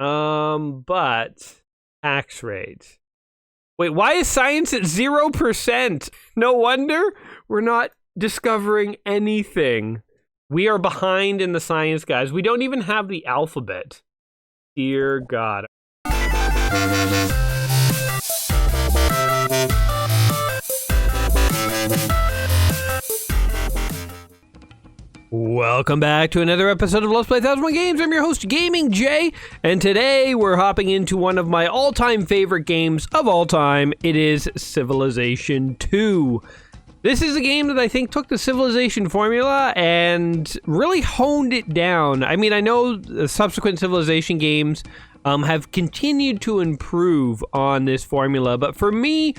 But tax rate. Wait, why is science at 0%? No wonder we're not discovering anything. We are behind in the science, guys. We don't even have the alphabet. Dear God. Welcome back to another episode of Let's Play 1001 Games. I'm your host, Gaming Jay, and today we're hopping into one of my all-time favorite games of all time. It is Civilization 2. This is a game that I think took the Civilization formula and really honed it down. I mean, I know the subsequent Civilization games have continued to improve on this formula, but for me,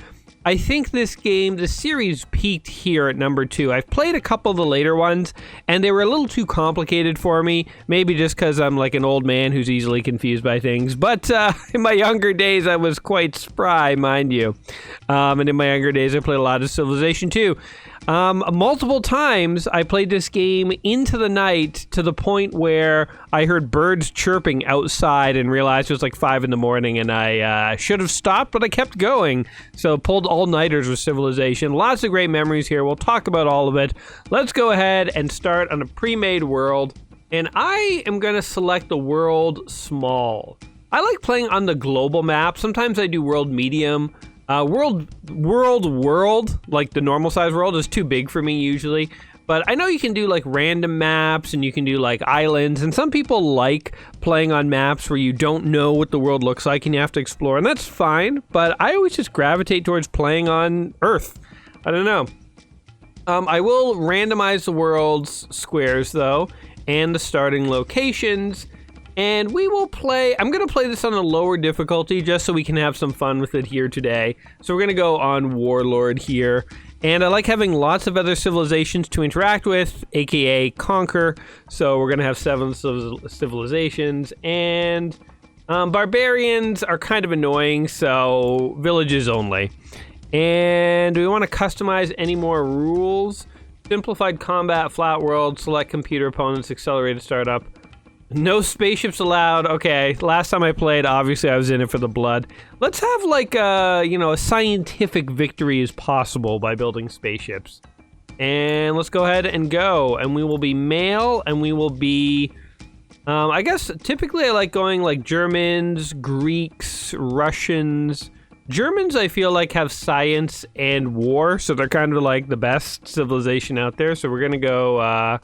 I think this game, the series peaked here at number 2. I've played a couple of the later ones, and they were a little too complicated for me. Maybe just because I'm like an old man who's easily confused by things. But in my younger days, I was quite spry, mind you. And in my younger days, I played a lot of Civilization 2. Multiple times, I played this game into the night to the point where I heard birds chirping outside and realized it was like 5 in the morning, and I should have stopped, but I kept going. So pulled all-nighters with Civilization. Lots of great memories here. We'll talk about all of it. Let's go ahead and start on a pre-made world, and I am going to select the world small. I like playing on the global map. Sometimes I do world medium. World, like the normal size world, is too big for me usually. But I know you can do like random maps and you can do like islands, and some people like playing on maps where you don't know what the world looks like and you have to explore, and that's fine, but I always just gravitate towards playing on Earth. I don't know. I will randomize the world's squares though, and the starting locations. And we will play, I'm going to play this on a lower difficulty just so we can have some fun with it here today. So we're going to go on Warlord here. And I like having lots of other civilizations to interact with, aka conquer. So we're going to have 7 civilizations. And barbarians are kind of annoying, so villages only. And do we want to customize any more rules? Simplified combat, flat world, select computer opponents, accelerated startup. No spaceships allowed. Okay, last time I played, obviously I was in it for the blood. Let's have like a scientific victory as possible by building spaceships. And let's go ahead and go. And we will be male, and we will be, I guess typically I like going like Germans, Greeks, Russians. Germans I feel like have science and war, so they're kind of like the best civilization out there. So we're gonna go,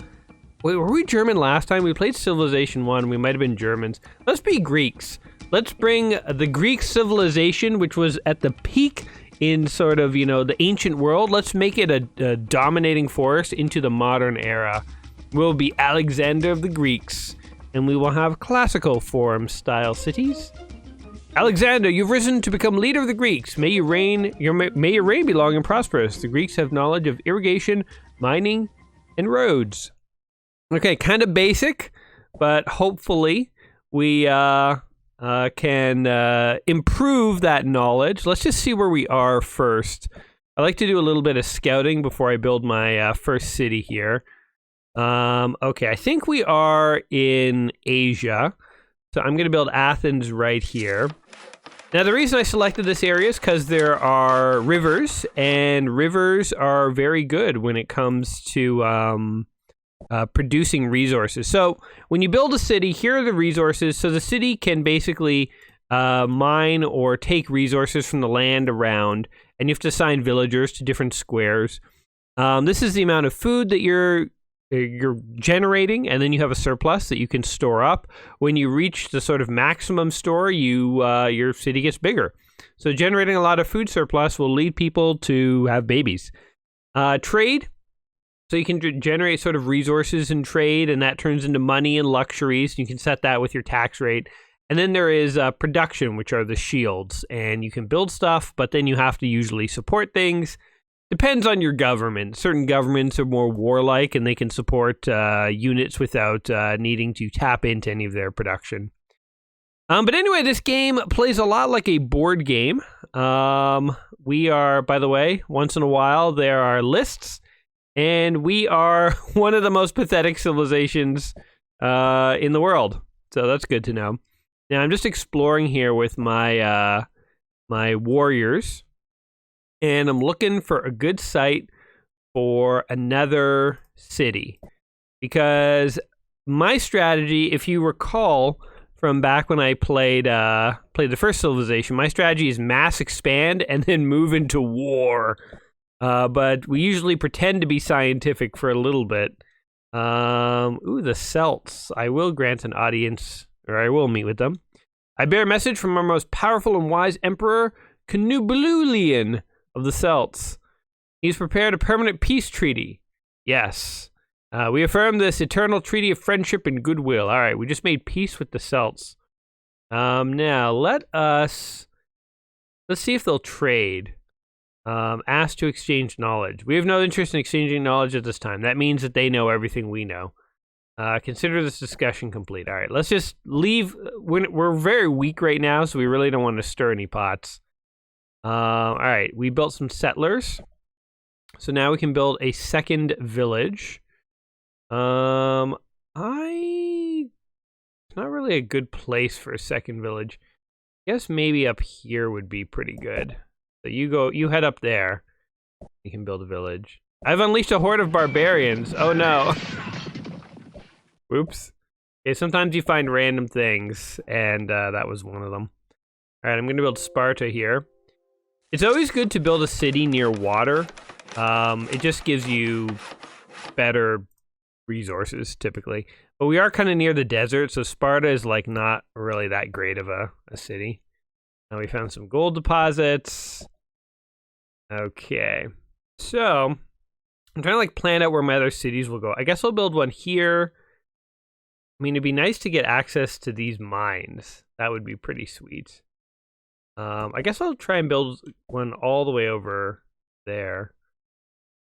wait, were we German last time? We played Civilization 1. We might have been Germans. Let's be Greeks. Let's bring the Greek civilization, which was at the peak in sort of, the ancient world. Let's make it a dominating force into the modern era. We'll be Alexander of the Greeks, and we will have classical forum-style cities. Alexander, you've risen to become leader of the Greeks. May your reign be long and prosperous. The Greeks have knowledge of irrigation, mining, and roads. Okay, kind of basic, but hopefully we can improve that knowledge. Let's just see where we are first. I like to do a little bit of scouting before I build my first city here. Okay, I think we are in Asia, so I'm going to build Athens right here. Now, the reason I selected this area is because there are rivers, and rivers are very good when it comes to producing resources. So when you build a city, here are the resources. So the city can basically mine or take resources from the land around, and you have to assign villagers to different squares. This is the amount of food that you're generating, and then you have a surplus that you can store up. When you reach the sort of maximum store, your city gets bigger. So generating a lot of food surplus will lead people to have babies. Trade. So you can generate sort of resources and trade, and that turns into money and luxuries. You can set that with your tax rate. And then there is production, which are the shields. And you can build stuff, but then you have to usually support things. Depends on your government. Certain governments are more warlike, and they can support units without needing to tap into any of their production. But anyway, this game plays a lot like a board game. We are, by the way, once in a while, there are lists. And we are one of the most pathetic civilizations in the world. So that's good to know. Now I'm just exploring here with my my warriors, and I'm looking for a good site for another city, because my strategy, if you recall from back when I played the first Civilization, my strategy is mass expand and then move into war. But we usually pretend to be scientific for a little bit. Ooh, the Celts. I will grant an audience, or I will meet with them. I bear a message from our most powerful and wise Emperor, Commodore of the Celts. He's prepared a permanent peace treaty. Yes. We affirm this eternal treaty of friendship and goodwill. All right, we just made peace with the Celts. Now, let's see if they'll trade. Ask to exchange knowledge. We have no interest in exchanging knowledge at this time. That means that they know everything we know. Consider this discussion complete. All right, let's just leave. We're very weak right now, so we really don't want to stir any pots. All right, we built some settlers. So now we can build a second village. It's not really a good place for a second village. I guess maybe up here would be pretty good. So you head up there. You can build a village. I've unleashed a horde of barbarians. Oh no. Oops. Okay, sometimes you find random things, and that was one of them. All right, I'm gonna build Sparta here. It's always good to build a city near water. It just gives you better resources, typically. But we are kind of near the desert, so Sparta is like not really that great of a city. Now we found some gold deposits. Okay. So, I'm trying to like plan out where my other cities will go. I guess I'll build one here. I mean, it'd be nice to get access to these mines. That would be pretty sweet. I guess I'll try and build one all the way over there.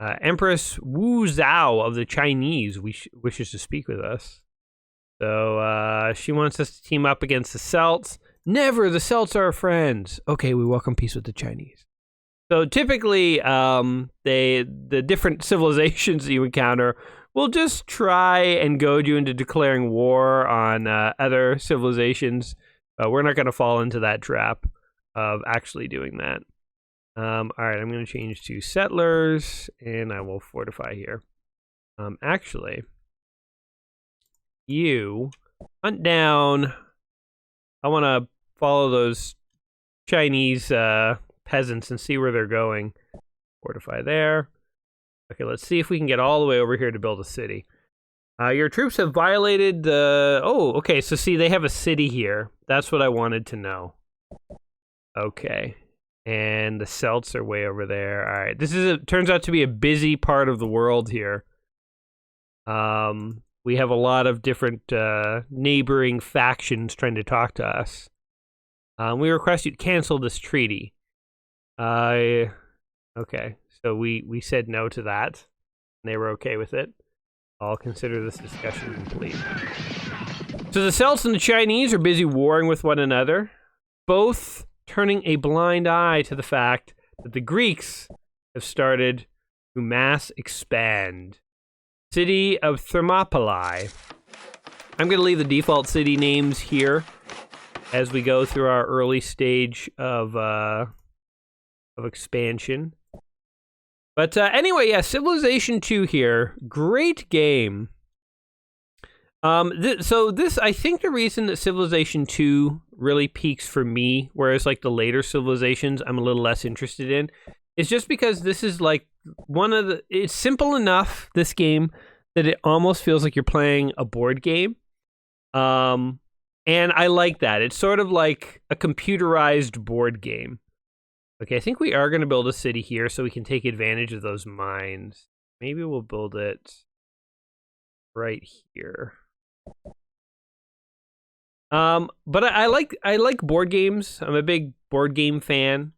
Empress Wu Zhao of the Chinese wishes to speak with us. So she wants us to team up against the Celts. Never, the Celts are our friends. Okay, we welcome peace with the Chinese. So typically, the different civilizations that you encounter will just try and goad you into declaring war on other civilizations. We're not going to fall into that trap of actually doing that. All right, I'm going to change to settlers, and I will fortify here. Actually, you hunt down. I want to follow those Chinese peasants and see where they're going. Fortify there. Okay, let's see if we can get all the way over here to build a city. Your troops have violated the... Oh, okay, so see, they have a city here. That's what I wanted to know. Okay. And the Celts are way over there. All right, this turns out to be a busy part of the world here. We have a lot of different neighboring factions trying to talk to us. We request you to cancel this treaty. Okay, so we said no to that. And they were okay with it. I'll consider this discussion complete. So the Celts and the Chinese are busy warring with one another, both turning a blind eye to the fact that the Greeks have started to mass expand. City of Thermopylae. I'm going to leave the default city names here as we go through our early stage of expansion. But anyway, yeah, Civilization 2 here. Great game. So this, I think the reason that Civilization 2 really peaks for me, whereas like the later Civilizations I'm a little less interested in, is just because this is like it's simple enough, this game, that it almost feels like you're playing a board game. And I like that. It's sort of like a computerized board game. Okay, I think we are going to build a city here so we can take advantage of those mines. Maybe we'll build it right here. But I like board games. I'm a big board game fan.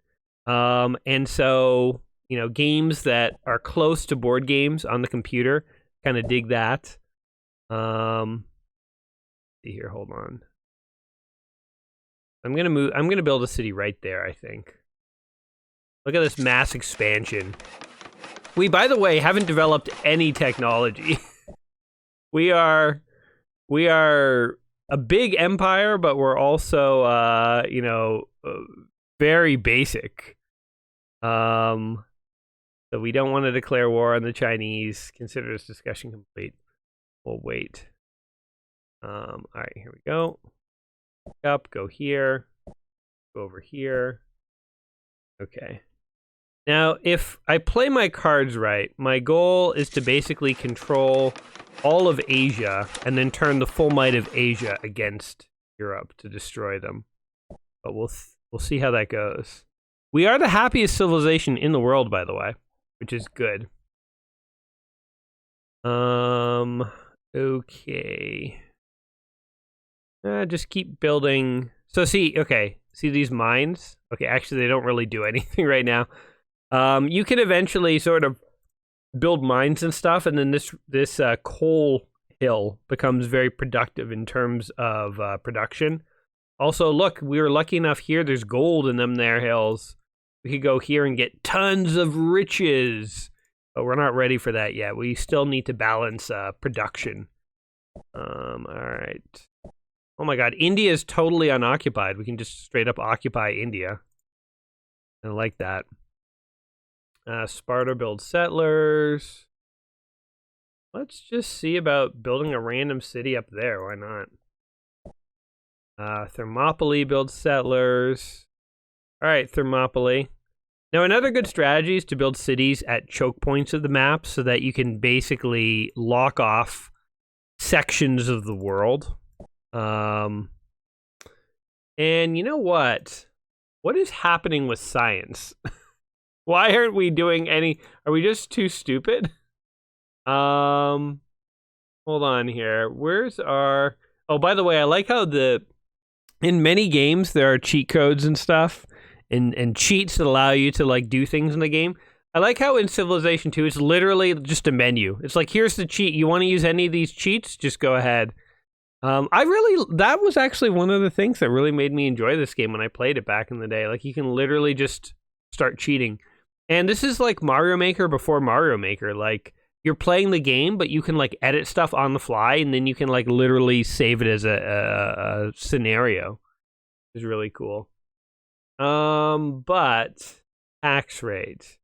And so, you know, games that are close to board games on the computer, kind of dig that. See here, hold on. I'm gonna build a city right there, I think. Look at this mass expansion. We, by the way, haven't developed any technology. we are a big empire, but we're also, very basic. So we don't want to declare war on the Chinese. Consider this discussion complete. We'll wait. All right, here we go. Up, go here. Go over here. Okay. Now, if I play my cards right, my goal is to basically control all of Asia and then turn the full might of Asia against Europe to destroy them. But we'll see how that goes. We are the happiest civilization in the world, by the way, which is good. Okay. Just keep building. So see these mines? Okay, actually they don't really do anything right now. You can eventually sort of build mines and stuff, and then this coal hill becomes very productive in terms of production. Also, look, we were lucky enough here. There's gold in them there hills. We could go here and get tons of riches, but we're not ready for that yet. We still need to balance production. All right. Oh my God, India is totally unoccupied. We can just straight up occupy India. I like that. Sparta builds settlers. Let's just see about building a random city up there. Why not? Thermopylae builds settlers. All right, Thermopylae. Now, another good strategy is to build cities at choke points of the map so that you can basically lock off sections of the world. And you know what? What is happening with science? Why aren't we doing any? Are we just too stupid? Hold on here. Where's our? Oh, by the way, I like how in many games there are cheat codes and stuff, and cheats that allow you to like do things in the game. I like how in Civilization 2 it's literally just a menu. It's like, here's the cheat. You want to use any of these cheats? Just go ahead. That was actually one of the things that really made me enjoy this game when I played it back in the day. Like, you can literally just start cheating. And this is like Mario Maker before Mario Maker. Like, you're playing the game, but you can like edit stuff on the fly, and then you can like literally save it as a scenario. It's really cool. But tax rate.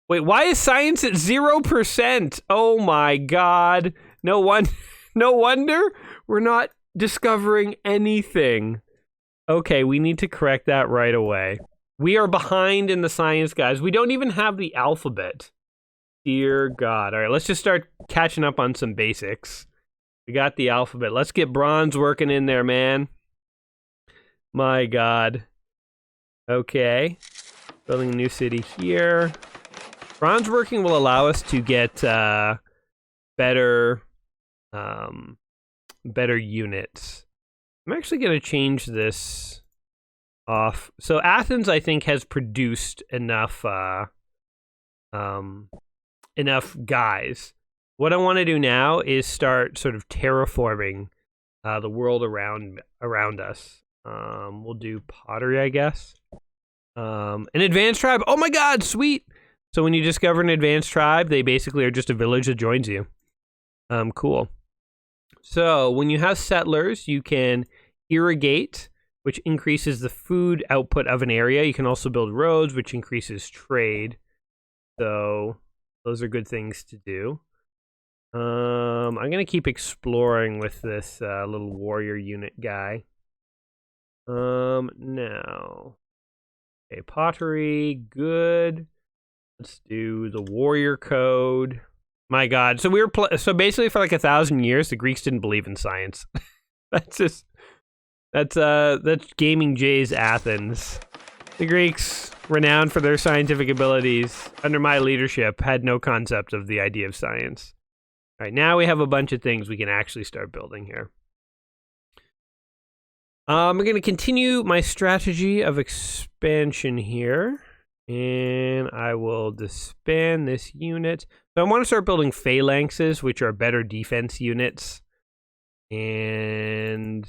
Wait, why is science at 0%? Oh my God. No wonder we're not discovering anything. Okay, we need to correct that right away. We are behind in the science, guys. We don't even have the alphabet. Dear God. All right, let's just start catching up on some basics. We got the alphabet. Let's get bronze working in there, man. My God. Okay. Building a new city here. Bronze working will allow us to get better units. I'm actually going to change this off. So Athens, I think, has produced enough guys. What I want to do now is start sort of terraforming the world around us. We'll do pottery, I guess. An advanced tribe. Oh my God, sweet. So when you discover an advanced tribe, they basically are just a village that joins you. Cool. So when you have settlers, you can irrigate, which increases the food output of an area. You can also build roads, which increases trade. So those are good things to do. I'm going to keep exploring with this little warrior unit guy. Now. Okay, pottery, good. Let's do the warrior code. My God. So we were so basically for like 1,000 years, the Greeks didn't believe in science. that's Gaming J's Athens. The Greeks, renowned for their scientific abilities, under my leadership, had no concept of the idea of science. All right, now we have a bunch of things we can actually start building here. I'm going to continue my strategy of expansion here. And I will disband this unit. So I want to start building phalanxes, which are better defense units. And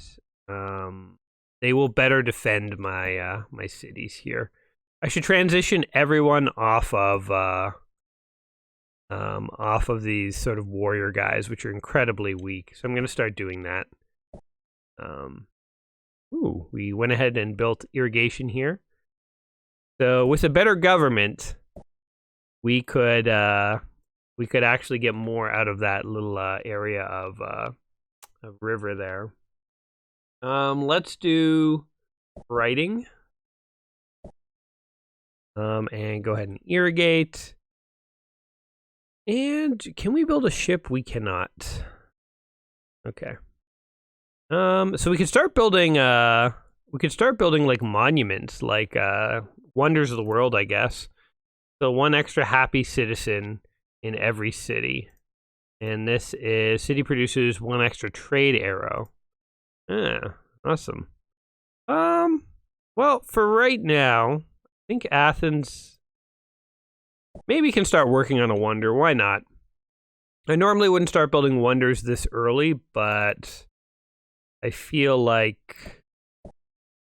they will better defend my my cities here. I should transition everyone off of these sort of warrior guys, which are incredibly weak. So I'm going to start doing that. Ooh, we went ahead and built irrigation here. So with a better government, we could actually get more out of that little area of river there. Let's do writing. And go ahead and irrigate. And can we build a ship? We cannot. Okay. So we could start building like monuments, like wonders of the world, I guess. So one extra happy citizen in every city. And this is city produces one extra trade arrow. Ah, awesome. Well, for right now, I think Athens maybe can start working on a wonder. Why not? I normally wouldn't start building wonders this early, but I feel like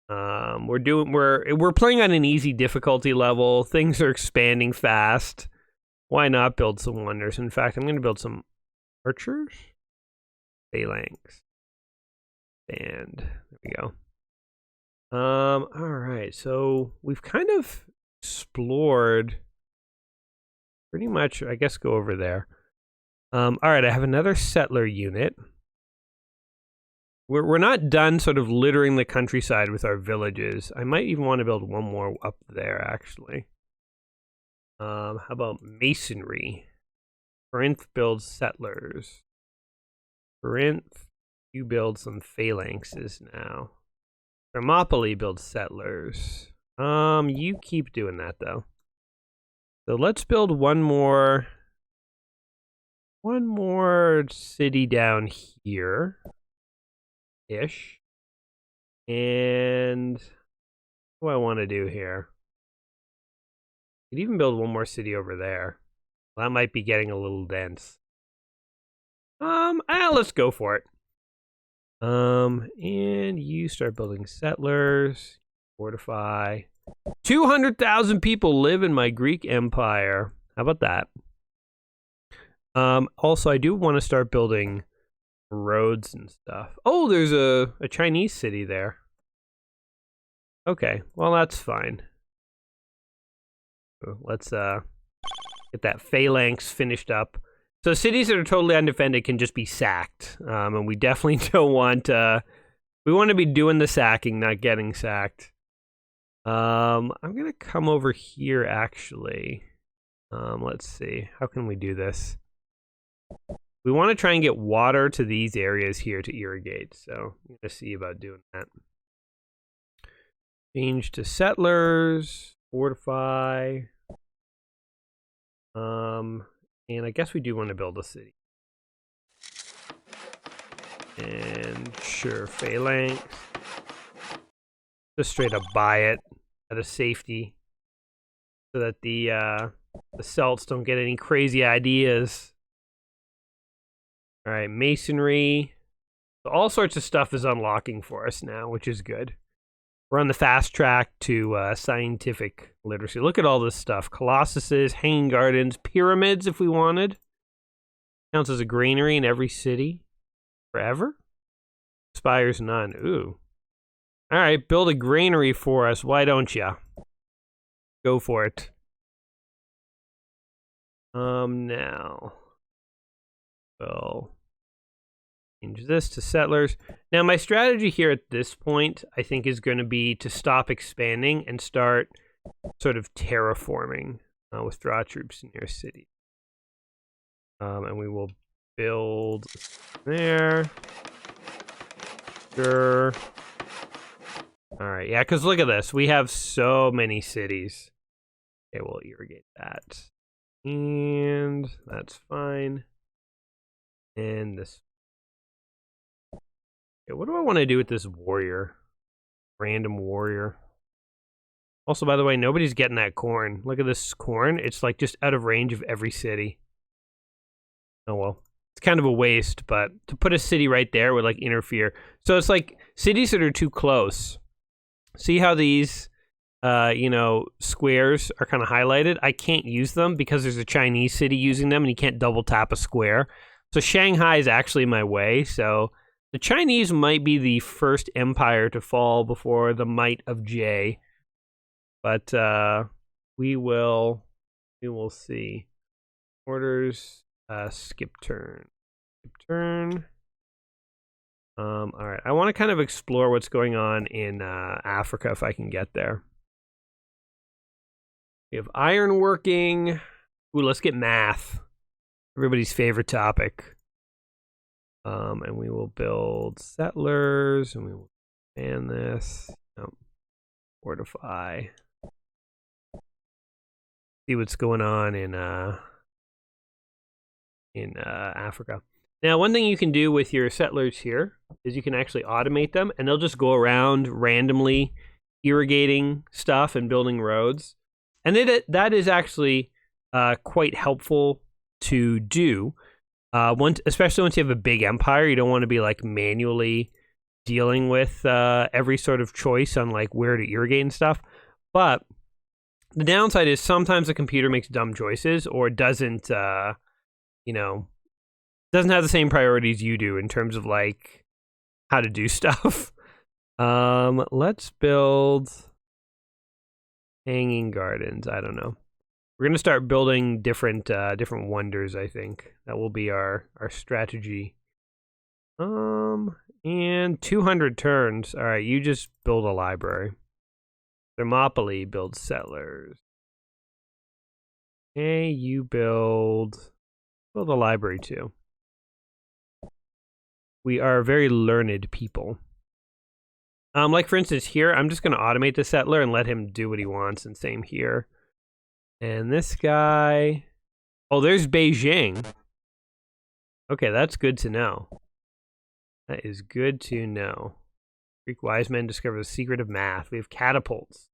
we're playing on an easy difficulty level. Things are expanding fast. Why not build some wonders? In fact, I'm going to build some archers, phalanx, and there we go. All right, so we've kind of explored pretty much. I guess go over there. All right, I have another settler unit. We're not done sort of littering the countryside with our villages. I might even want to build one more up there, actually. How about masonry? Corinth builds settlers. Corinth, you build some phalanxes now. Thermopylae builds settlers. You keep doing that, though. So let's build one more city down here. Ish. And what do I want to do here? Could even build one more city over there. Well, that might be getting a little dense. Let's go for it. And you start building settlers. Fortify. 200,000 people live in my Greek Empire. How about that? Also, I do want to start building roads and stuff. Oh, there's a Chinese city there. Okay, well, that's fine. Let's get that phalanx finished up. So cities that are totally undefended can just be sacked. And we definitely don't want... we want to be doing the sacking, not getting sacked. I'm going to come over here, actually. Let's see. How can we do this? We want to try and get water to these areas here to irrigate. So I'm going to see about doing that. Change to settlers. Fortify. And I guess we do want to build a city. And sure, phalanx. Just straight up buy it out of safety, so that the Celts don't get any crazy ideas. All right, masonry. So all sorts of stuff is unlocking for us now, which is good. We're on the fast track to scientific literacy. Look at all this stuff. Colossuses, hanging gardens, pyramids if we wanted. Counts as a granary in every city. Forever? Spires none. Ooh. All right, build a granary for us. Why don't ya? Go for it. Now. Well, change this to settlers. Now, my strategy here at this point, I think, is going to be to stop expanding and start sort of terraforming. Withdraw troops near city. And we will build there. Sure. All right, yeah, because look at this. We have so many cities. Okay, we'll irrigate that. And that's fine. And this. Okay, what do I want to do with this warrior? Random warrior. Also, by the way, nobody's getting that corn. Look at this corn. It's like just out of range of every city. Oh, well. It's kind of a waste, but to put a city right there would like interfere. So it's like cities that are too close. See how these, squares are kind of highlighted? I can't use them because there's a Chinese city using them and you can't double tap a square. So Shanghai is actually my way. So The Chinese might be the first empire to fall before the might of J, but we will see. Orders, skip turn. Skip turn. All right, I want to kind of explore what's going on in Africa if I can get there. We have ironworking. Ooh, let's get math. Everybody's favorite topic. And we will build settlers, and we will expand this. No. Fortify. See what's going on in Africa. Now, one thing you can do with your settlers here is you can actually automate them, and they'll just go around randomly irrigating stuff and building roads. And that is actually quite helpful to do. Especially once you have a big empire, you don't want to be like manually dealing with every sort of choice on like where to irrigate and stuff. But the downside is sometimes the computer makes dumb choices or doesn't, doesn't have the same priorities you do in terms of like how to do stuff. Let's build hanging gardens. I don't know. We're gonna start building different wonders. I think that will be our strategy. And 200 turns. All right, you just build a library. Thermopylae builds settlers. Okay, you build a library too. We are very learned people. Like for instance here, I'm just gonna automate the settler and let him do what he wants, and same here. And this guy, oh, there's Beijing. Okay, that's good to know. That is good to know. Greek wise men discover the secret of math. We have catapults.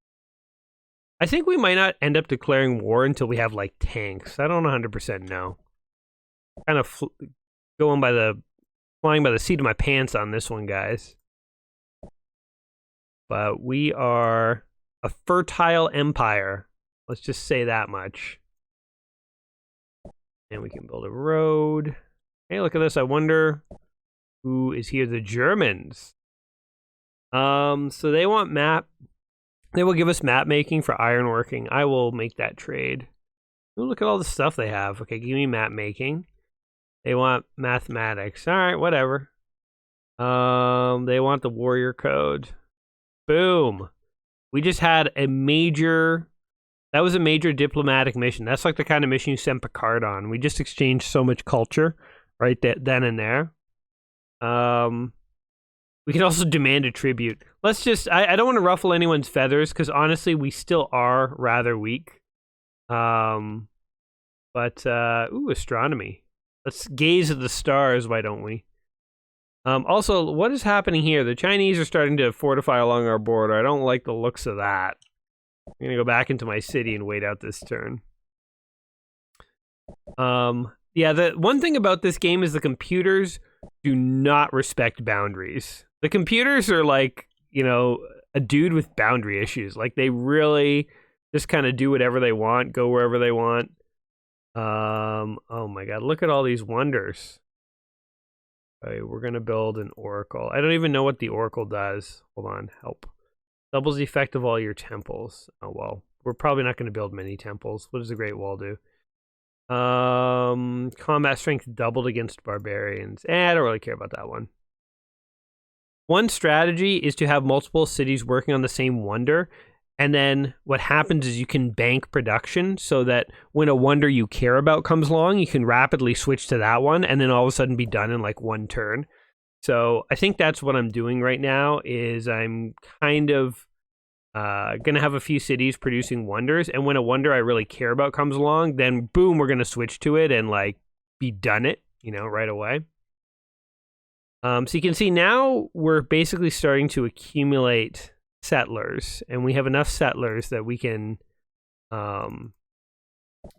I think we might not end up declaring war until we have like tanks. I don't 100% know. Kind of flying by the seat of my pants on this one, guys. But we are a fertile empire. Let's just say that much. And we can build a road. Hey, look at this. I wonder who is here. The Germans. So they want map. They will give us map making for ironworking. I will make that trade. Ooh, look at all the stuff they have. Okay, give me map making. They want mathematics. All right, whatever. They want the warrior code. Boom. We just had a major... That was a major diplomatic mission. That's like the kind of mission you sent Picard on. We just exchanged so much culture right then and there. We can also demand a tribute. Let's just... I don't want to ruffle anyone's feathers, because honestly, we still are rather weak. Ooh, astronomy. Let's gaze at the stars, why don't we? Also, what is happening here? The Chinese are starting to fortify along our border. I don't like the looks of that. I'm going to go back into my city and wait out this turn. Yeah, the one thing about this game is the computers do not respect boundaries. The computers are like, a dude with boundary issues. Like, they really just kind of do whatever they want, go wherever they want. Oh my god, look at all these wonders. Okay, we're going to build an oracle. I don't even know what the oracle does. Hold on, help. Doubles the effect of all your temples. Oh, well, we're probably not going to build many temples. What does the Great Wall do? Combat strength doubled against barbarians. I don't really care about that one. One strategy is to have multiple cities working on the same wonder. And then what happens is you can bank production so that when a wonder you care about comes along, you can rapidly switch to that one and then all of a sudden be done in like one turn. So I think that's what I'm doing right now is I'm kind of going to have a few cities producing wonders. And when a wonder I really care about comes along, then boom, we're going to switch to it and like be done it, right away. So you can see now we're basically starting to accumulate settlers, and we have enough settlers that we can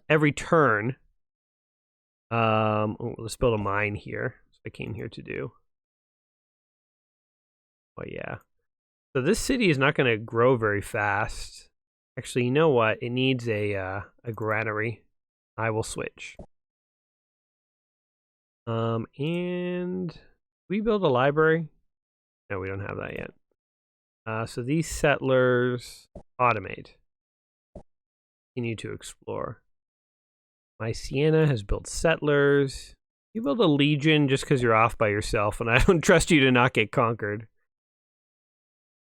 every turn let's build a mine here. So I came here to do. Oh yeah. So this city is not going to grow very fast. Actually, you know what? It needs a granary. I will switch. And We build a library? No, we don't have that yet. So these settlers automate. Continue to explore. My Sienna has built settlers. You build a legion just because you're off by yourself, and I don't trust you to not get conquered.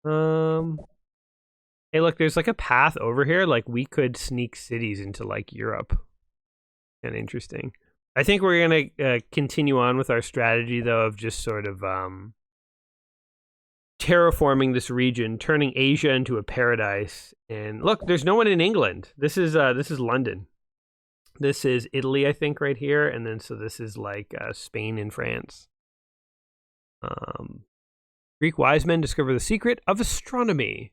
Hey, look, there's like a path over here. Like, we could sneak cities into like Europe. Kind of interesting. I think we're gonna continue on with our strategy, though, of just sort of terraforming this region, turning Asia into a paradise. And look, there's no one in England. This is London. This is Italy, I think, right here, and then so this is like Spain and France. Greek wise men discover the secret of astronomy.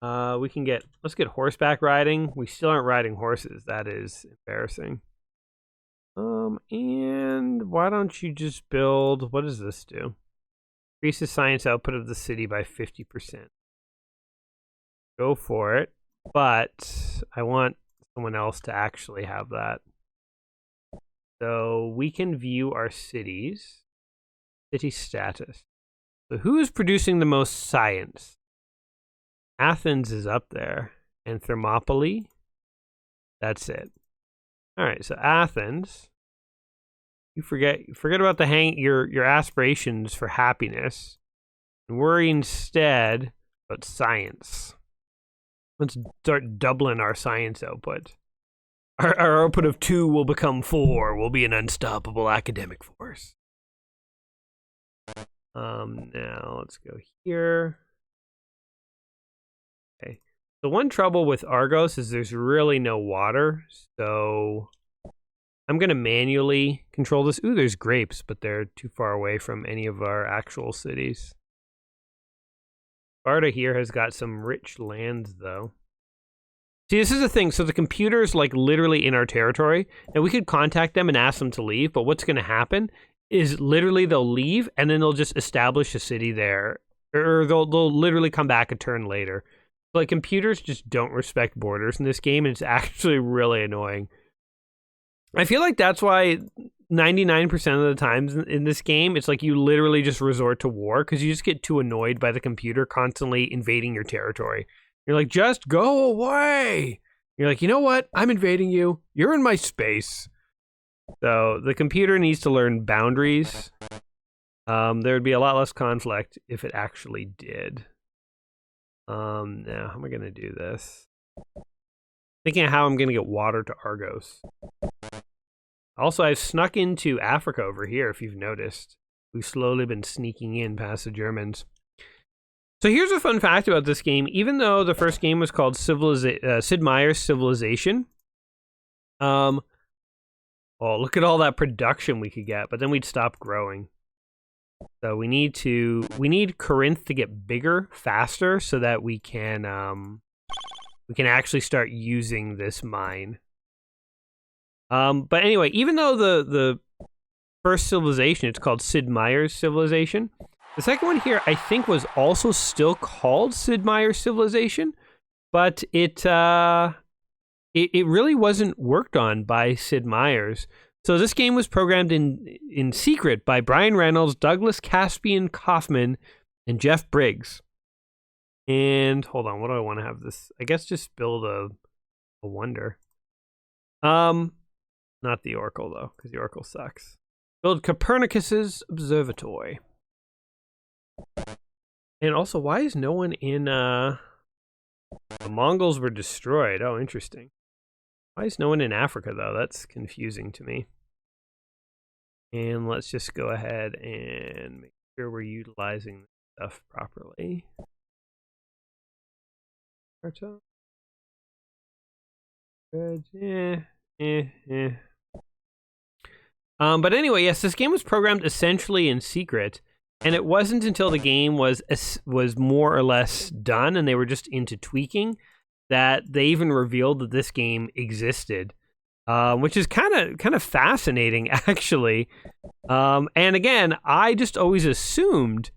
Let's get horseback riding. We still aren't riding horses. That is embarrassing. And why don't you just build, what does this do? Increases science output of the city by 50%. Go for it, but I want someone else to actually have that. So we can view our cities. City status. So who is producing the most science? Athens is up there. And Thermopylae? That's it. Alright, so Athens. You forget about your aspirations for happiness. And worry instead about science. Let's start doubling our science output. Our output of 2 will become 4. We'll be an unstoppable academic force. Now let's go here. Okay. The one trouble with Argos is there's really no water, so I'm gonna manually control this. Ooh, there's grapes, but they're too far away from any of our actual cities. Sparta here has got some rich lands, though. See, this is the thing. So the computer's like literally in our territory, and we could contact them and ask them to leave, but what's gonna happen is literally they'll leave, and then they'll just establish a city there, or they'll literally come back a turn later. Like, computers just don't respect borders in this game, and it's actually really annoying. I feel like that's why 99% of the times in this game, it's like you literally just resort to war, because you just get too annoyed by the computer constantly invading your territory. You're like, just go away! You're like, you know what? I'm invading you. You're in my space. So the computer needs to learn boundaries. There would be a lot less conflict if it actually did. Now, how am I going to do this? Thinking of how I'm going to get water to Argos. Also, I've snuck into Africa over here, if you've noticed. We've slowly been sneaking in past the Germans. So here's a fun fact about this game. Even though the first game was called Sid Meier's Civilization, oh, look at all that production we could get, but then we'd stop growing. So we need Corinth to get bigger faster so that we can actually start using this mine. But anyway, even though the first civilization, it's called Sid Meier's Civilization, the second one here, I think, was also still called Sid Meier's Civilization, but it really wasn't worked on by Sid Meier's. So this game was programmed in secret by Brian Reynolds, Douglas Caspian Kaufman, and Jeff Briggs. And hold on, what do I want to have this? I guess just build a wonder. Not the Oracle though, because the Oracle sucks. Build Copernicus's observatory. And also, why is no one in the Mongols were destroyed? Oh, interesting. Why is no one in Africa, though? That's confusing to me. And let's just go ahead and make sure we're utilizing this stuff properly. Good. But anyway, yes, this game was programmed essentially in secret, and it wasn't until the game was more or less done, and they were just into tweaking, that they even revealed that this game existed, which is kind of fascinating, actually. And again, I always just assumed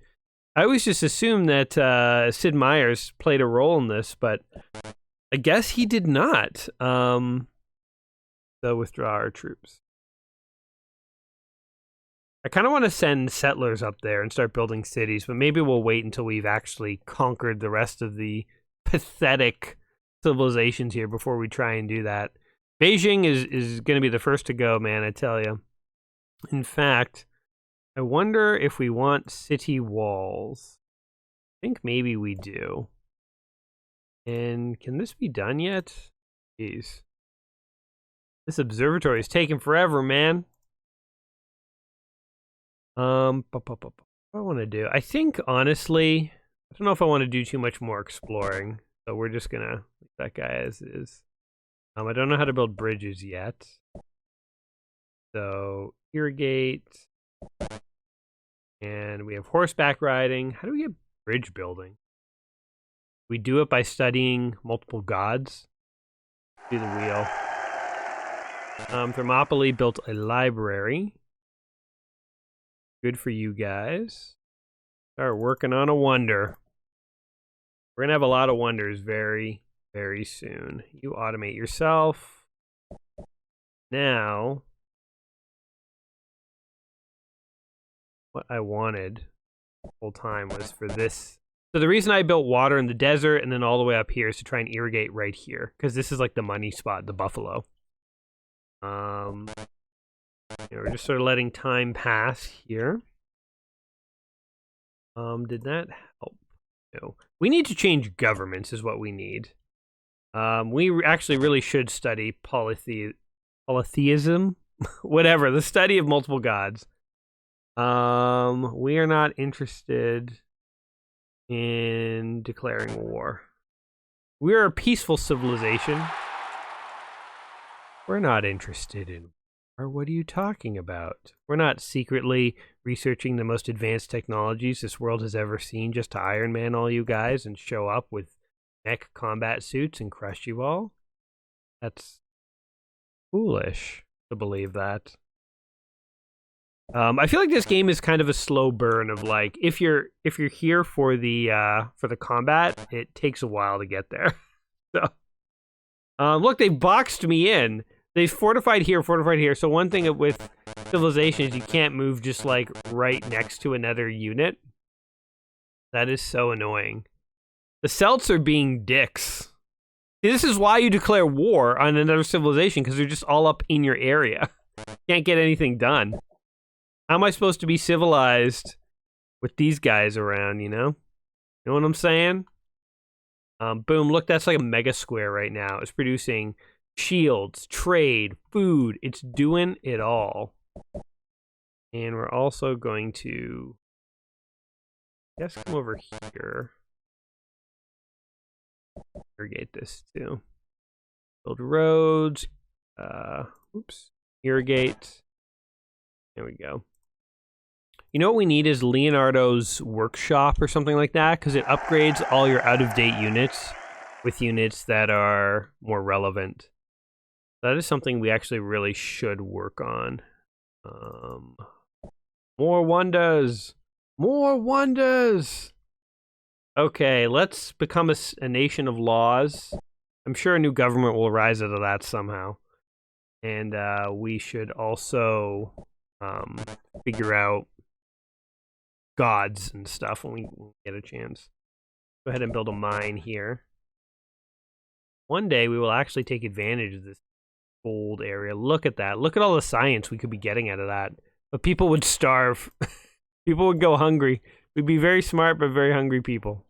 that Sid Meier's played a role in this, but I guess he did not. So withdraw our troops. I kind of want to send settlers up there and start building cities, but maybe we'll wait until we've actually conquered the rest of the pathetic civilizations here before we try and do that. Beijing is going to be the first to go, man, I tell you. In fact, I wonder if we want city walls. I think maybe we do. And can this be done yet? Jeez. This observatory is taking forever, man. What do I want to do? I think, honestly, I don't know if I want to do too much more exploring. So we're just gonna leave that guy as is. I don't know how to build bridges yet. So, irrigate. And we have horseback riding. How do we get bridge building? We do it by studying multiple gods. Do the wheel. Thermopylae built a library. Good for you guys. Start working on a wonder. We're going to have a lot of wonders very, very soon. You automate yourself. Now, what I wanted the whole time was for this. So the reason I built water in the desert and then all the way up here is to try and irrigate right here. Because this is like the money spot, the buffalo. We're just sort of letting time pass here. Did that help? No. We need to change governments is what we need. We actually really should study polytheism. Whatever, the study of multiple gods. We are not interested in declaring war. We are a peaceful civilization. We're not interested in war. What are you talking about? We're not secretly researching the most advanced technologies this world has ever seen just to Iron Man all you guys and show up with mech combat suits and crush you all. That's foolish to believe that. I feel like this game is kind of a slow burn of like if you're here for the combat, it takes a while to get there. So look, they boxed me in. They fortified here. So one thing with civilization is you can't move just like right next to another unit. That is so annoying. The Celts are being dicks. This is why you declare war on another civilization, because they're just all up in your area. Can't get anything done. How am I supposed to be civilized with these guys around, you know? You know what I'm saying? Boom, look, that's like a mega square right now. It's producing shields, trade, food. It's doing it all. And we're also going to, I guess, come over here. Irrigate this too. Build roads. Oops. Irrigate. There we go. You know what we need is Leonardo's workshop or something like that, because it upgrades all your out-of-date units with units that are more relevant. That is something we actually really should work on. More wonders! More wonders! Okay, let's become a nation of laws. I'm sure a new government will rise out of that somehow. And we should also figure out gods and stuff when we get a chance. Go ahead and build a mine here. One day we will actually take advantage of this gold area. Look at that. Look at all the science we could be getting out of that. But people would starve. People would go hungry. We'd be very smart but very hungry people.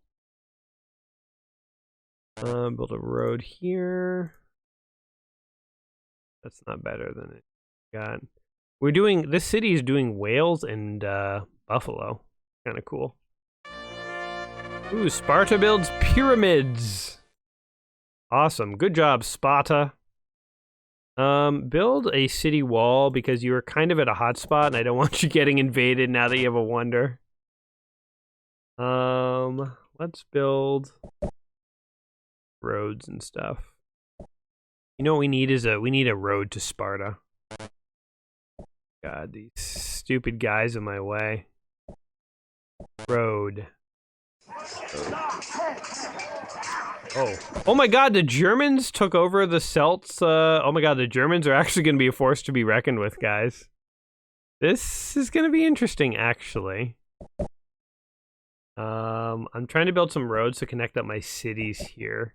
Build a road here. That's not better than it got. We're doing, this city is doing whales and buffalo. Kind of cool. Ooh, Sparta builds pyramids. Awesome. Good job, Sparta. Build a city wall because you are kind of at a hot spot and I don't want you getting invaded now that you have a wonder. Let's build roads and stuff. You know what we need is we need a road to Sparta. God, these stupid guys in my way. Road. Oh my god, the Germans took over the Celts. Oh my god, the Germans are actually going to be a force to be reckoned with, guys. This is going to be interesting, actually. I'm trying to build some roads to connect up my cities here.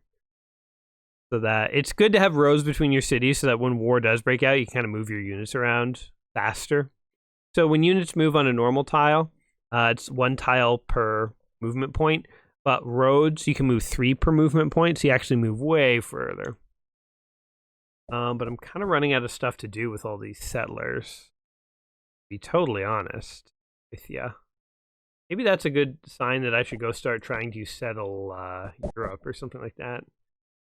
So that it's good to have roads between your cities so that when war does break out, you can kind of move your units around faster. So when units move on a normal tile, it's 1 tile per movement point. But roads, you can move 3 per movement point, so you actually move way further. But I'm kind of running out of stuff to do with all these settlers. To be totally honest with ya. Maybe that's a good sign that I should go start trying to settle Europe or something like that.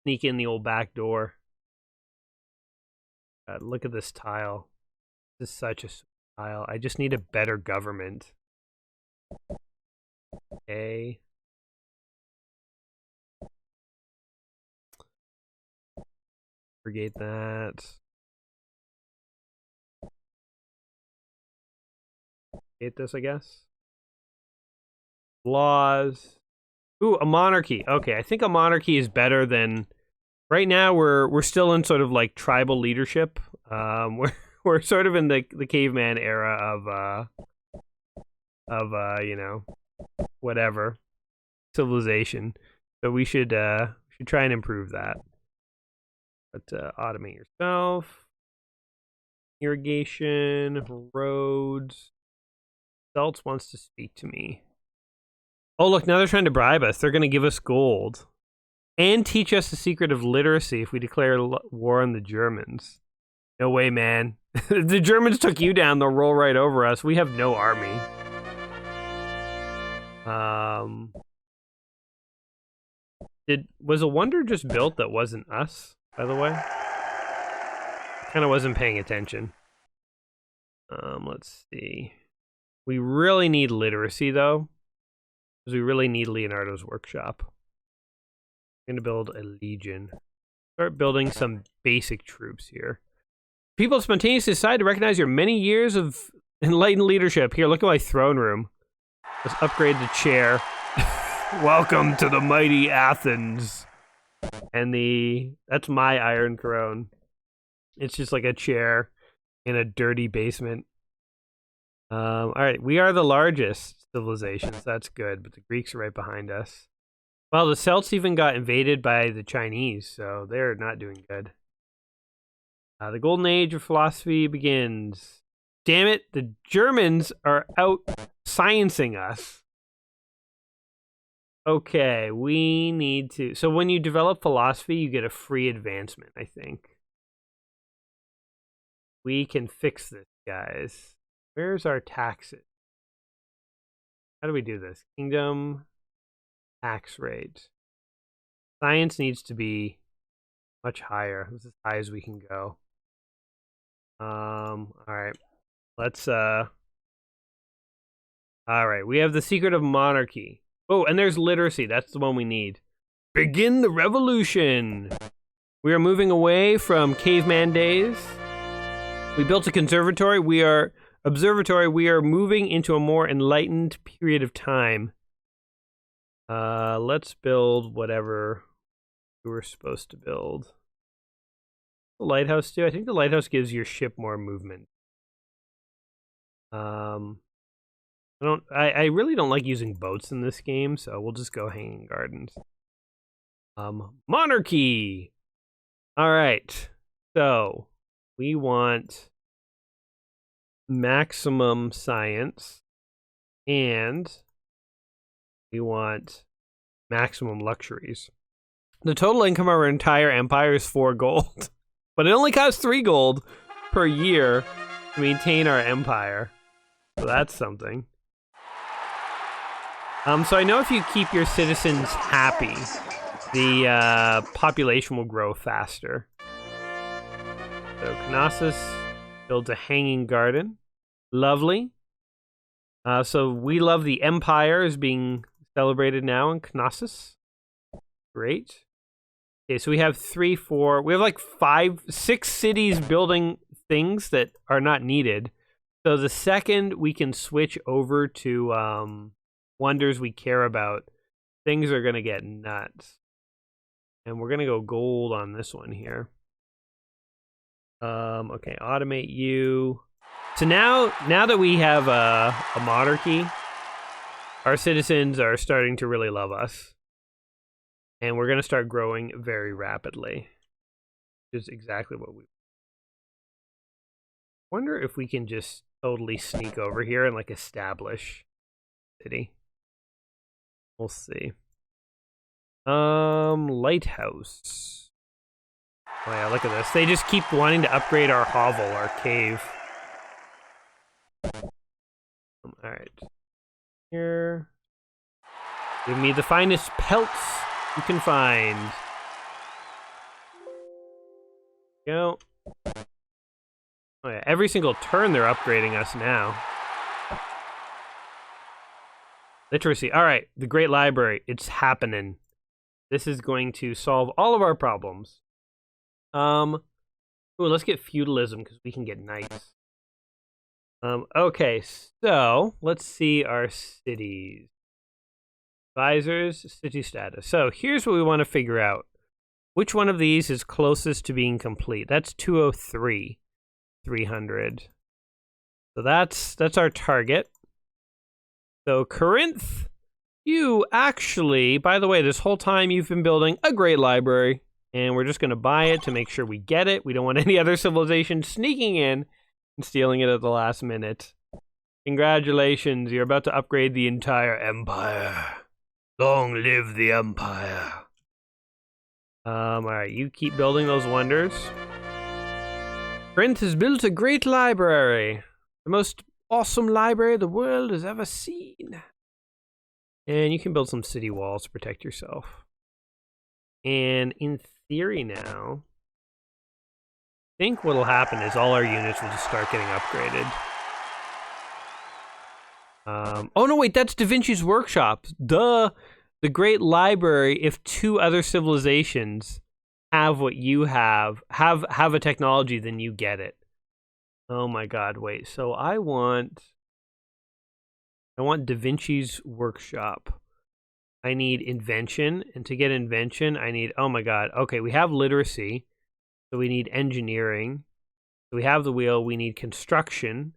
Sneak in the old back door. Look at this tile. This is such a sweet tile. I just need a better government. Okay. Forget that. Hate this, I guess. Laws. Ooh, a monarchy. Okay, I think a monarchy is better than. Right now, we're still in sort of like tribal leadership. We're sort of in the caveman era of you know, whatever civilization. So we should try and improve that. But automate yourself. Irrigation, roads. Zeltz wants to speak to me. Oh, look, now they're trying to bribe us. They're going to give us gold. And teach us the secret of literacy if we declare war on the Germans. No way, man. If the Germans took you down, they'll roll right over us. We have no army. Was a wonder just built that wasn't us, by the way? Kind of wasn't paying attention. Let's see. We really need literacy, though. Because we really need Leonardo's workshop. I'm going to build a legion. Start building some basic troops here. People spontaneously decide to recognize your many years of enlightened leadership. Here, look at my throne room. Let's upgrade the chair. Welcome to the mighty Athens. And that's my Iron Throne. It's just like a chair in a dirty basement. All right, we are the largest civilization, so that's good, but the Greeks are right behind us. Well, the Celts even got invaded by the Chinese, so they're not doing good. The golden age of philosophy begins. Damn it, the Germans are out sciencing us. Okay, we need to... So when you develop philosophy, you get a free advancement, I think. We can fix this, guys. Where's our taxes? How do we do this? Kingdom, tax rate. Science needs to be much higher. This is as high as we can go. All right. Let's, all right. We have the secret of monarchy. Oh, and there's literacy. That's the one we need. Begin the revolution. We are moving away from caveman days. We built a conservatory. We are moving into a more enlightened period of time. Let's build whatever we were supposed to build. The lighthouse too. I think the lighthouse gives your ship more movement. I really don't like using boats in this game, so we'll just go hanging gardens. Monarchy. All right. So we want maximum science and we want maximum luxuries. The total income of our entire empire is 4 gold, but it only costs 3 gold per year to maintain our empire. So that's something. So I know if you keep your citizens happy, the population will grow faster. So Knossos builds a hanging garden. Lovely. So we love the empire is being celebrated now in Knossos. Great. Okay, so we have 3, 4, we have like 5, 6 cities building things that are not needed. So the second we can switch over to wonders we care about, things are going to get nuts. And we're going to go gold on this one here. Okay, automate you. So now that we have a monarchy, our citizens are starting to really love us. And we're going to start growing very rapidly. Which is exactly what we wonder if we can just totally sneak over here and like establish city. We'll see. Lighthouse. Oh yeah, look at this. They just keep wanting to upgrade our hovel, our cave. Alright. Here. Give me the finest pelts you can find. Go. Oh yeah, every single turn they're upgrading us now. Literacy. Alright, the Great Library. It's happening. This is going to solve all of our problems. Ooh, let's get feudalism because we can get knights. Okay, so let's see our cities. Advisors, city status. So here's what we want to figure out. Which one of these is closest to being complete? That's 203, 300. So that's our target. So Corinth, you actually, by the way, this whole time you've been building a great library, and we're just going to buy it to make sure we get it. We don't want any other civilization sneaking in and stealing it at the last minute. Congratulations, you're about to upgrade the entire empire. Long live the empire. Alright, you keep building those wonders. Corinth has built a great library. The most awesome library the world has ever seen. And you can build some city walls to protect yourself. And in theory now, I think what'll happen is all our units will just start getting upgraded. Oh no, wait, that's Da Vinci's workshop. Duh. The Great Library, if two other civilizations have what you have a technology, then you get it. Oh my god, wait. So I want Da Vinci's workshop. I need invention, and to get invention, I need, oh my god. Okay, we have literacy, so we need engineering. So we have the wheel, we need construction.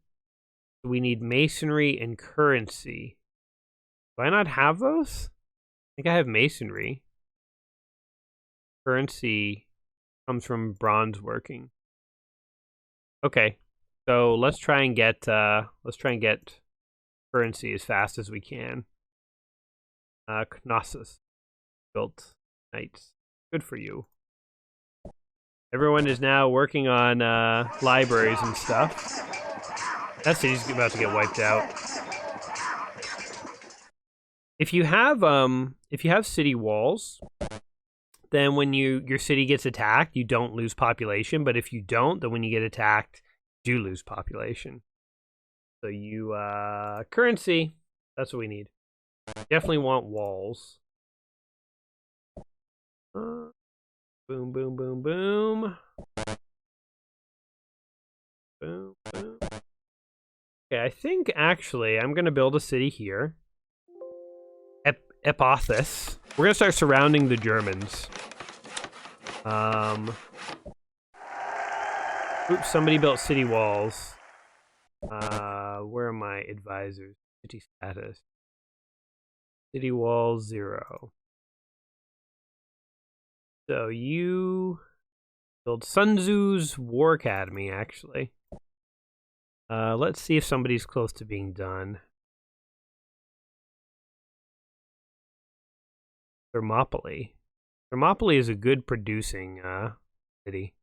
We need masonry and currency. Do I not have those? I think I have masonry. Currency comes from bronze working. Okay, so let's try and get currency as fast as we can. Knossos built knights. Good for you. Everyone is now working on libraries and stuff. That city's about to get wiped out. If you have city walls, then when your city gets attacked, you don't lose population. But if you don't, then when you get attacked, you do lose population. So you currency, that's what we need. Definitely want walls. Boom, boom, boom, boom. Boom, boom. Okay, I think actually I'm gonna build a city here. Epothis. We're gonna start surrounding the Germans. Oops, somebody built city walls. Where are my advisors? City status. City wall 0. So you build Sun Tzu's War Academy, actually. Let's see if somebody's close to being done. Thermopylae. Thermopylae is a good producing city.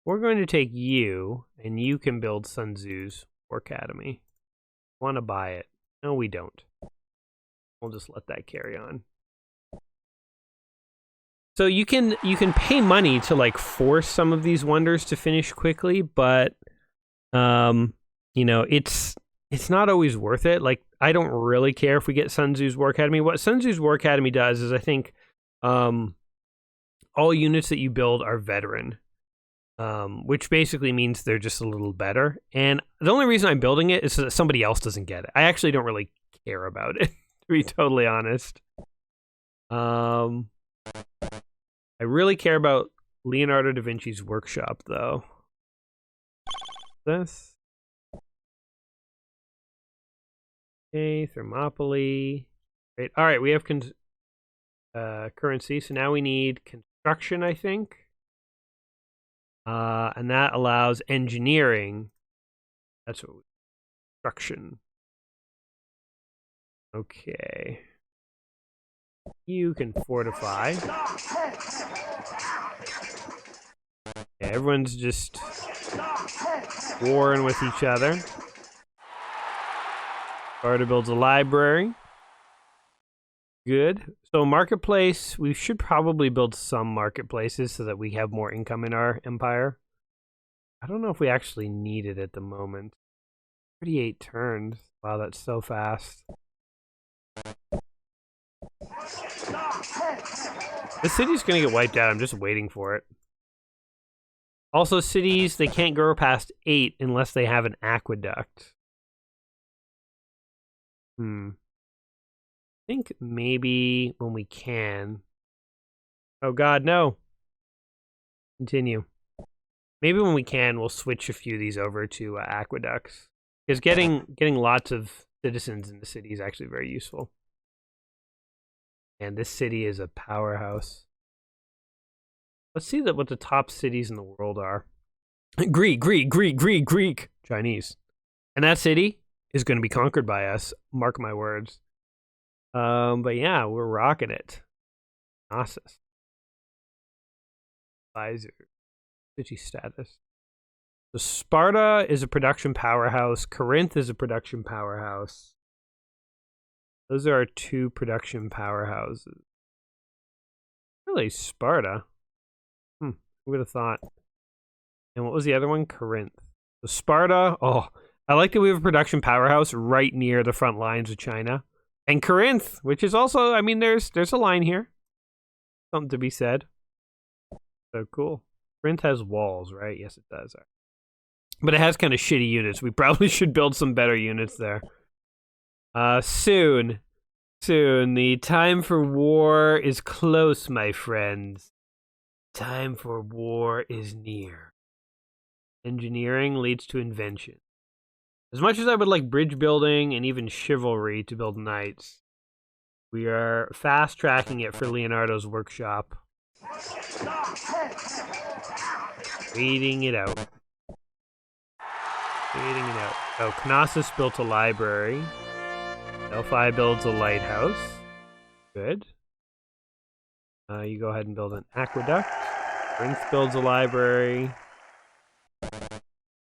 We're going to take you, and you can build Sun Tzu's War Academy. Want to buy it? No, we don't. We'll just let that carry on. So you can pay money to like force some of these wonders to finish quickly, but you know, it's not always worth it. Like, I don't really care if we get Sun Tzu's War Academy. What Sun Tzu's War Academy does is, I think, all units that you build are veteran, which basically means they're just a little better. And the only reason I'm building it is so that somebody else doesn't get it. I actually don't really care about it, to be totally honest. I really care about Leonardo da Vinci's workshop, though. This. Okay, Thermopylae. Great. All right, we have currency, so now we need construction, I think. And that allows engineering. That's what construction. Okay. You can fortify. Yeah, everyone's just warring with each other. Sparta builds a library. Good. So marketplace, we should probably build some marketplaces so that we have more income in our empire. I don't know if we actually need it at the moment. 38 turns. Wow, that's so fast. This city's gonna get wiped out. I'm just waiting for it. Also, cities, they can't grow past 8 unless they have an aqueduct. I think maybe when we can. Oh god, no. Continue. Maybe when we can, we'll switch a few of these over to aqueducts. Because getting lots of citizens in the city is actually very useful. And this city is a powerhouse. Let's see what the top cities in the world are. Greek, Chinese. And that city is going to be conquered by us. Mark my words. But yeah, we're rocking it. Gnosis. Advisor. City status. So Sparta is a production powerhouse. Corinth is a production powerhouse. Those are our two production powerhouses. Really, Sparta? Who would have thought? And what was the other one? Corinth. So Sparta, oh, I like that we have a production powerhouse right near the front lines of China. And Corinth, which is also, I mean, there's a line here. Something to be said. So cool. Corinth has walls, right? Yes, it does. But it has kind of shitty units. We probably should build some better units there. Soon. The time for war is close, my friends. Time for war is near. Engineering leads to invention. As much as I would like bridge building and even chivalry to build knights, we are fast tracking it for Leonardo's workshop. Waiting it out. Oh, Knossos built a library. Delphi builds a lighthouse. Good. You go ahead and build an aqueduct. Corinth builds a library.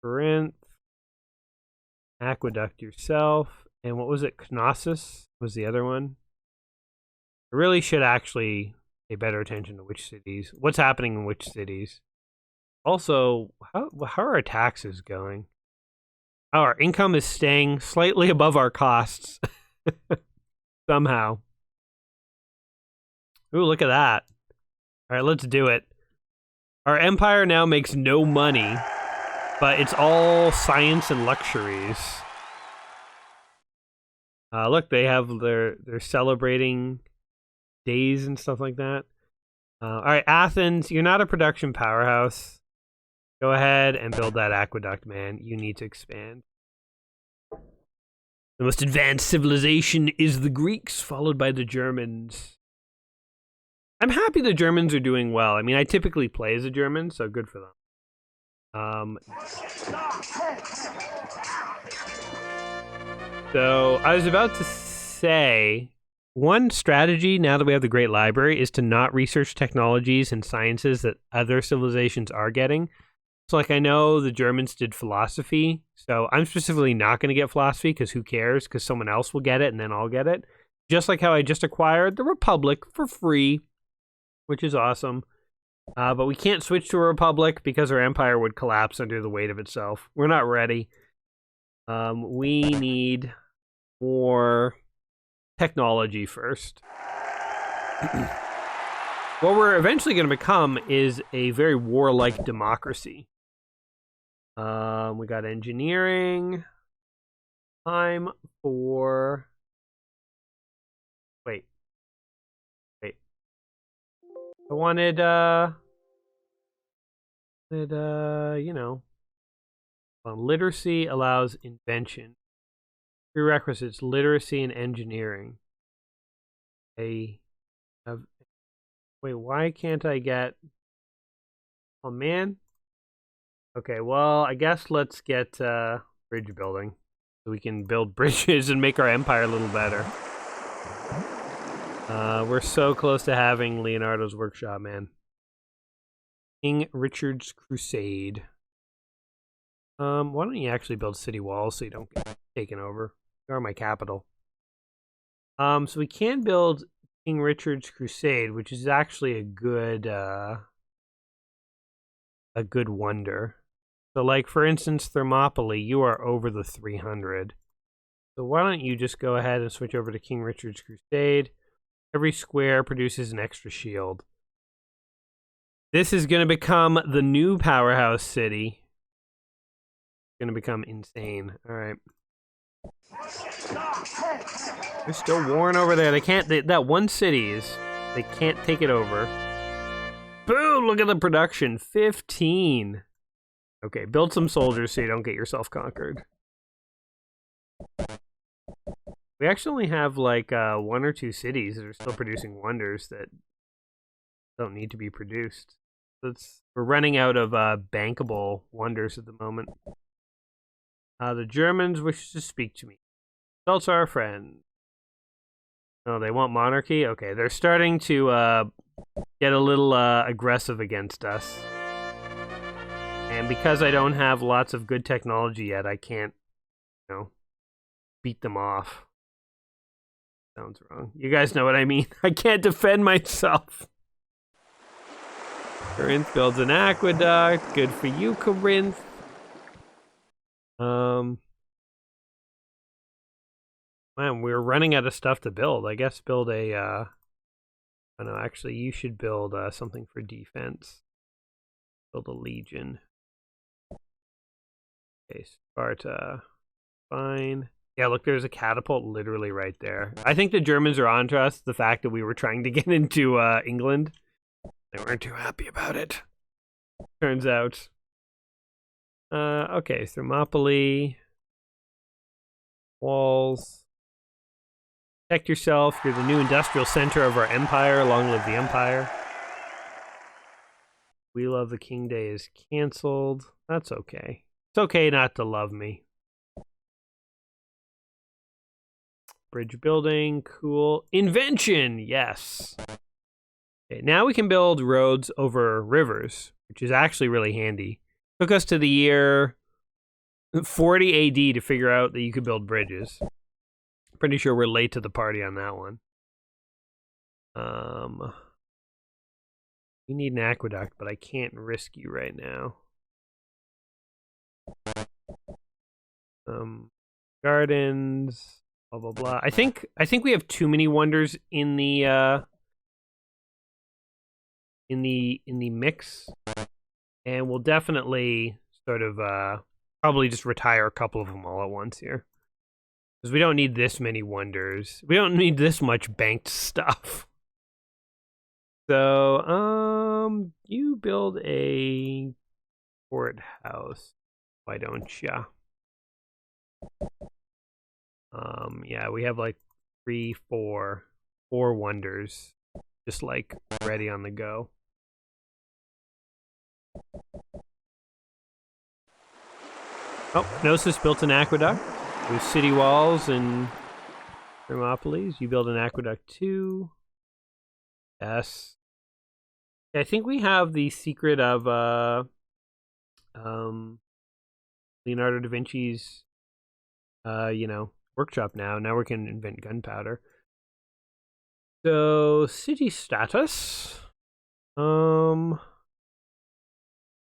Corinth. Aqueduct yourself. And what was it? Knossos was the other one. I really should actually pay better attention to which cities. What's happening in which cities. Also, how are our taxes going? Oh, our income is staying slightly above our costs. Somehow. Ooh, look at that. All right, let's do it. Our empire now makes no money, but it's all science and luxuries. Look, they have they're celebrating days and stuff like that. All right, Athens, you're not a production powerhouse. Go ahead and build that aqueduct, man. You need to expand. The most advanced civilization is the Greeks, followed by the Germans. I'm happy the Germans are doing well. I mean, I typically play as a German, so good for them. So I was about to say, one strategy now that we have the Great Library is to not research technologies and sciences that other civilizations are getting. So, like, I know the Germans did philosophy, so I'm specifically not going to get philosophy because who cares? Because someone else will get it and then I'll get it. Just like how I just acquired the Republic for free, which is awesome. But we can't switch to a Republic because our empire would collapse under the weight of itself. We're not ready. We need more technology first. What we're eventually going to become is a very warlike democracy. We got engineering. Time for... Wait. I wanted, literacy allows invention. Prerequisites: literacy and engineering. Wait, why can't I get... Oh, man. Okay, well, I guess let's get bridge building. So we can build bridges and make our empire a little better. We're so close to having Leonardo's workshop, man. King Richard's Crusade. Why don't you actually build city walls so you don't get taken over? You are my capital. So we can build King Richard's Crusade, which is actually a good wonder. So, like, for instance, Thermopylae, you are over the 300. So why don't you just go ahead and switch over to King Richard's Crusade. Every square produces an extra shield. This is going to become the new powerhouse city. It's going to become insane. All right. They're still warring over there. They can't... that one city is... They can't take it over. Boom! Look at the production. 15. Okay, build some soldiers so you don't get yourself conquered. We actually only have like 1 or 2 cities that are still producing wonders that don't need to be produced. We're running out of bankable wonders at the moment. The Germans wish to speak to me. Adults are our friend. Oh, they want monarchy? Okay, they're starting to get a little aggressive against us. And because I don't have lots of good technology yet, I can't, beat them off. Sounds wrong. You guys know what I mean. I can't defend myself. Corinth builds an aqueduct. Good for you, Corinth. Man, we're running out of stuff to build. I guess build a... oh no, actually, you should build something for defense. Build a legion. Okay, Sparta. Fine. Yeah, look, there's a catapult literally right there. I think the Germans are onto us. The fact that we were trying to get into England. They weren't too happy about it. Turns out. Okay, Thermopylae. Walls. Protect yourself. You're the new industrial center of our empire. Long live the empire. We Love the King Day is canceled. That's okay. It's okay not to love me. Bridge building, cool. Invention, yes. Okay, now we can build roads over rivers, which is actually really handy. Took us to the year 40 AD to figure out that you could build bridges. Pretty sure we're late to the party on that one. We need an aqueduct, but I can't risk you right now. Gardens, blah blah blah. I think we have too many wonders in the mix, and we'll definitely sort of probably just retire a couple of them all at once here, because we don't need this many wonders. We don't need this much banked stuff. So, you build a courthouse. Why don't ya? Yeah, we have like 4 wonders just like ready on the go. Oh, Gnosis built an aqueduct with city walls and Thermopylae. You build an aqueduct too. Yes. I think we have the secret of Leonardo da Vinci's workshop now. Now we can invent gunpowder. So city status.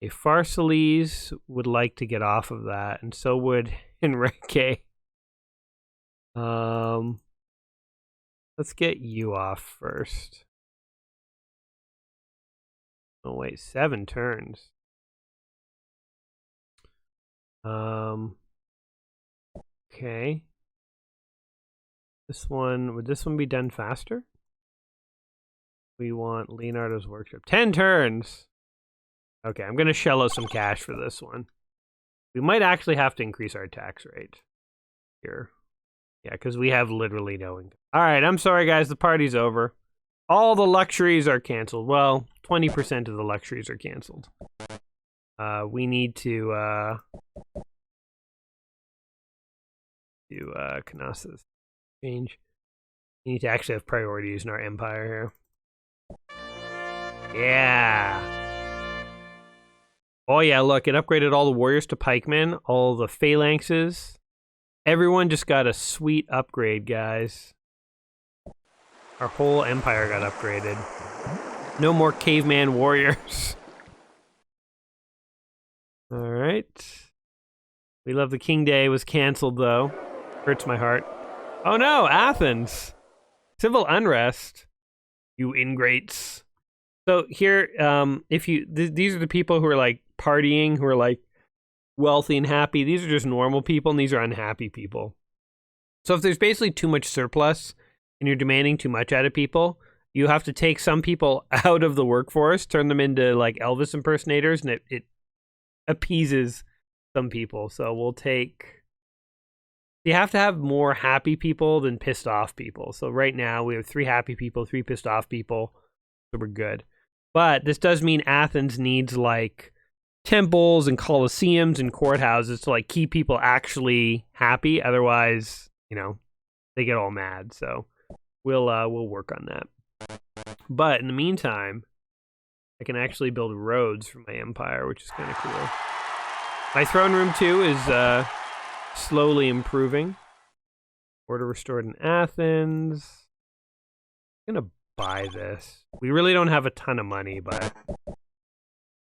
Pharsalese would like to get off of that, and so would Enrique. Let's get you off first. Oh wait, 7 turns. Okay. Would this one be done faster? We want Leonardo's workshop. 10 turns! Okay, I'm gonna shell out some cash for this one. We might actually have to increase our tax rate here. Yeah, because we have literally no income. All right, I'm sorry, guys. The party's over. All the luxuries are canceled. Well, 20% of the luxuries are canceled. We need to do Kanasa's change. We need to actually have priorities in our empire here. Yeah. Oh yeah, look, it upgraded all the warriors to pikemen, all the phalanxes. Everyone just got a sweet upgrade, guys. Our whole empire got upgraded. No more caveman warriors. All right. We Love the King Day was canceled, though. Hurts my heart. Oh no, Athens. Civil unrest. You ingrates. So here, if you, these are the people who are like partying, who are like wealthy and happy. These are just normal people, and these are unhappy people. So if there's basically too much surplus and you're demanding too much out of people, you have to take some people out of the workforce, turn them into like Elvis impersonators, and it appeases some people. So we'll take, you have to have more happy people than pissed off people. So right now we have 3 happy people, 3 pissed off people, so we're good. But this does mean Athens needs like temples and coliseums and courthouses to like keep people actually happy. Otherwise, you know, they get all mad. So we'll work on that. But in the meantime, I can actually build roads for my empire, which is kind of cool. My throne room too is slowly improving. Order restored in Athens. I'm gonna buy this. We really don't have a ton of money, but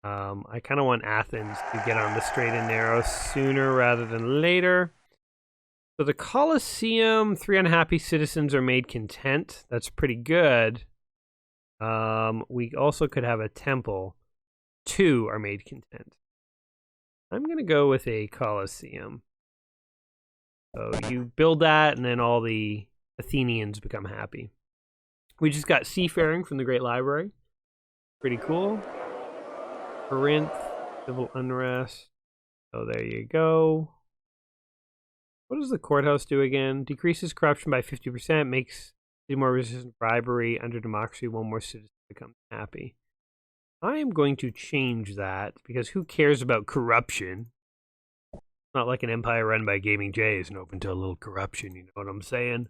I kind of want Athens to get on the straight and narrow sooner rather than later. So the Colosseum, 3 unhappy citizens are made content. That's pretty good. We also could have a temple. 2 are made content. I'm going to go with a Colosseum. So you build that, and then all the Athenians become happy. We just got seafaring from the Great Library. Pretty cool. Corinth, civil unrest. So there you go. What does the courthouse do again? Decreases corruption by 50%, makes it more resistant to bribery. Under democracy, 1 more citizen becomes happy. I am going to change that, because who cares about corruption? It's not like an empire run by Gaming J isn't open to a little corruption, you know what I'm saying?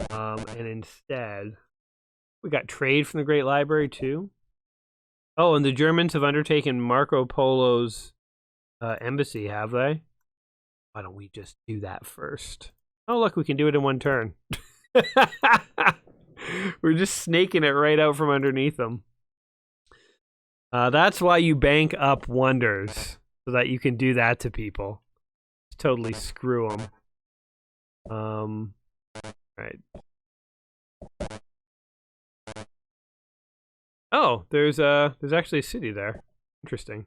And instead, we got trade from the Great Library too. Oh, and the Germans have undertaken Marco Polo's embassy, have they? Why don't we just do that first? Oh, look, we can do it in 1 turn. We're just snaking it right out from underneath them. That's why you bank up wonders, so that you can do that to people. Just totally screw them. Right. Oh, there's actually a city there. Interesting.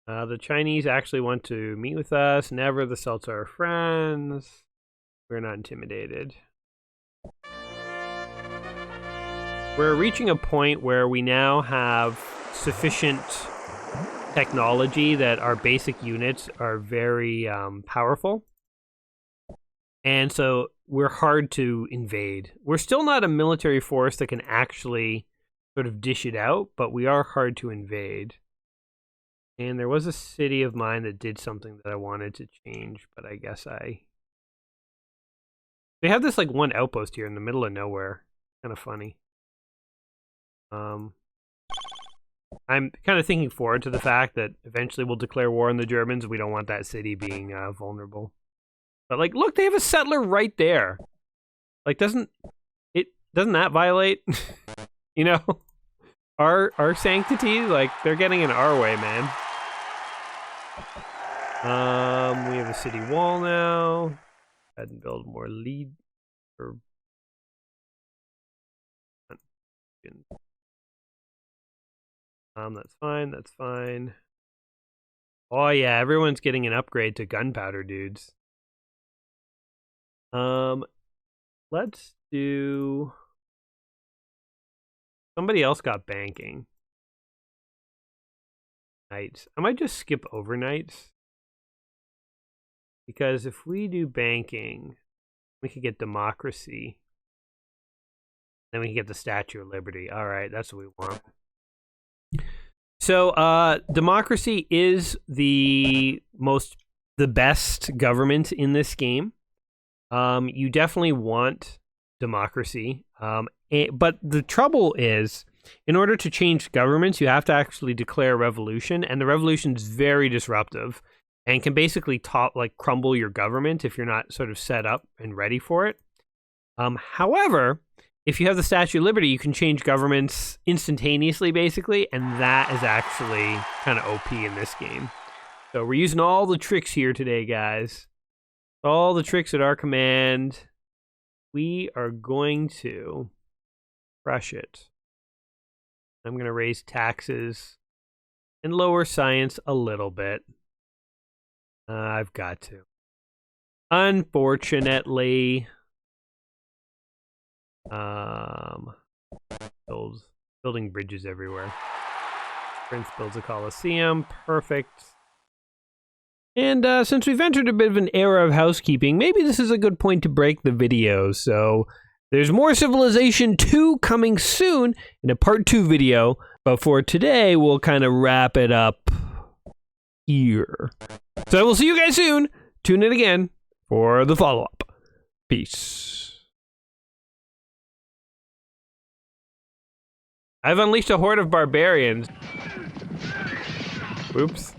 The Chinese actually want to meet with us. Never. The Celts are our friends. We're not intimidated. We're reaching a point where we now have sufficient technology that our basic units are very powerful. And so we're hard to invade. We're still not a military force that can actually sort of dish it out, but we are hard to invade. And there was a city of mine that did something that I wanted to change, but I guess they have this like 1 outpost here in the middle of nowhere. Kind of funny. I'm kind of thinking forward to the fact that eventually we'll declare war on the Germans. We don't want that city being vulnerable. But like, look, they have a settler right there. Like, doesn't that violate, you know, our sanctity? Like, they're getting in our way, man. We have a city wall now. Go ahead and build more lead or that's fine, that's fine. Oh yeah, everyone's getting an upgrade to gunpowder, dudes. Let's do, somebody else got banking. Nights. I might just skip overnights. Because if we do banking, We could get democracy. Then we can get the Statue of Liberty. All right, that's what we want. So, democracy is the best government in this game. You definitely want democracy. But the trouble is, in order to change governments, you have to actually declare a revolution, and the revolution is very disruptive and can basically crumble your government if you're not sort of set up and ready for it. However, if you have the Statue of Liberty, you can change governments instantaneously, basically, and that is actually kind of OP in this game. So we're using all the tricks here today, guys. All the tricks at our command. We are going to crush it. I'm going to raise taxes and lower science a little bit. I've got to. Unfortunately. Building bridges everywhere. Prince builds a Colosseum. Perfect. And since we've entered a bit of an era of housekeeping, maybe this is a good point to break the video. So there's more Civilization 2 coming soon in a part 2 video. But for today, we'll kind of wrap it up here. So we'll see you guys soon. Tune in again for the follow-up. Peace. I've unleashed a horde of barbarians. Oops.